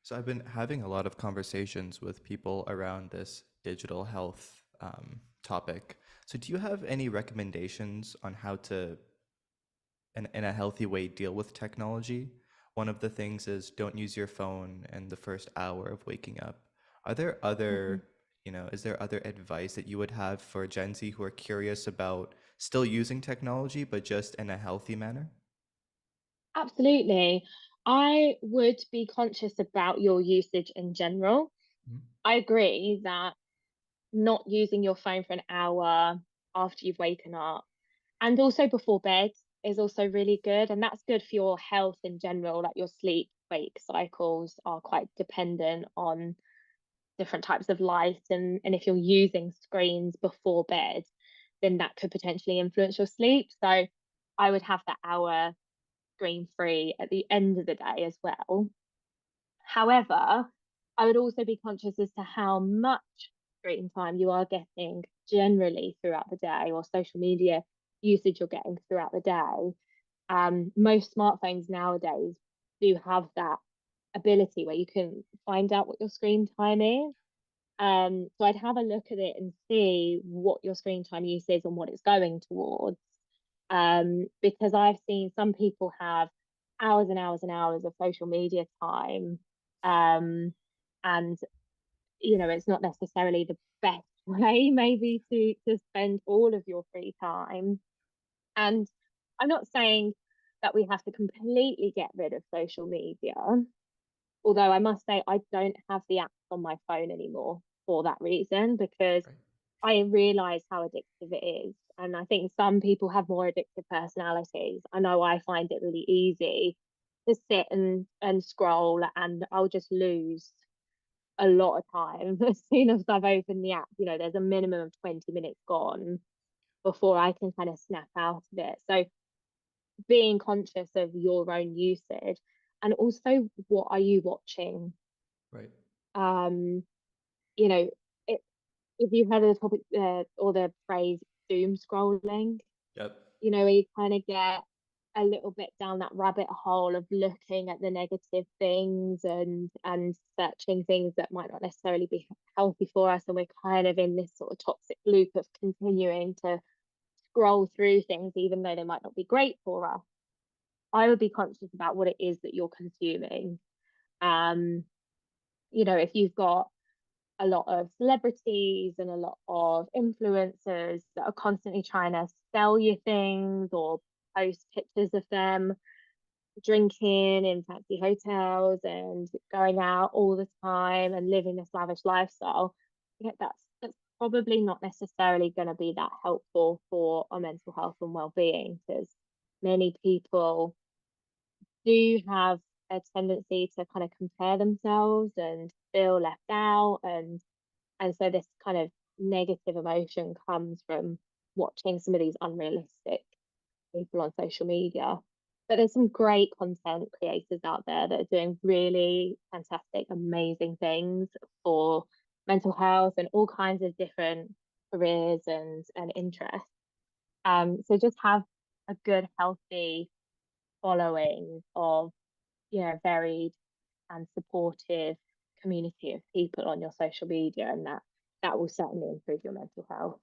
So I've been having a lot of conversations with people around this digital health topic. So do you have any recommendations on how to, in a healthy way, deal with technology? One of the things is don't use your phone in the first hour of waking up. Are there Mhm. other, is there other advice that you would have for Gen Z who are curious about still using technology, but just in a healthy manner? Absolutely. I would be conscious about your usage in general. Mhm. I agree that not using your phone for an hour after you've woken up and also before bed is also really good. And that's good for your health in general. Like your sleep wake cycles are quite dependent on different types of light. And if you're using screens before bed, then that could potentially influence your sleep. So I would have that hour screen free at the end of the day as well. However, I would also be conscious as to how much screen time you are getting generally throughout the day or social media usage you're getting throughout the day. Most smartphones nowadays do have that ability where you can find out what your screen time is. So I'd have a look at it and see what your screen time use is and what it's going towards. Because I've seen some people have hours and hours and hours of social media time. Um, and it's not necessarily the best way maybe to spend all of your free time. And I'm not saying that we have to completely get rid of social media, although I must say I don't have the apps on my phone anymore for that reason because Right. I realize how addictive it is. And I think some people have more addictive personalities. I know I find it really easy to sit and scroll, and I'll just lose a lot of time as soon as I've opened the app. There's a minimum of 20 minutes gone before I can kind of snap out of it. So being conscious of your own usage and also what are you watching? Right. Um, you know, it, if you've heard of the topic or the phrase doom scrolling, Yep. where you kind of get a little bit down that rabbit hole of looking at the negative things and searching things that might not necessarily be healthy for us, and we're kind of in this sort of toxic loop of continuing to scroll through things even though they might not be great for us. I would be conscious about what it is that you're consuming. Um, if you've got a lot of celebrities and a lot of influencers that are constantly trying to sell you things or post pictures of them drinking in fancy hotels and going out all the time and living this lavish lifestyle, that's probably not necessarily going to be that helpful for our mental health and well-being because many people do have a tendency to kind of compare themselves and feel left out, and so this kind of negative emotion comes from watching some of these unrealistic people on social media. But there's some great content creators out there that are doing really fantastic, amazing things for mental health and all kinds of different careers and interests. So just have a good, healthy following of varied and supportive community of people on your social media, and that will certainly improve your mental health.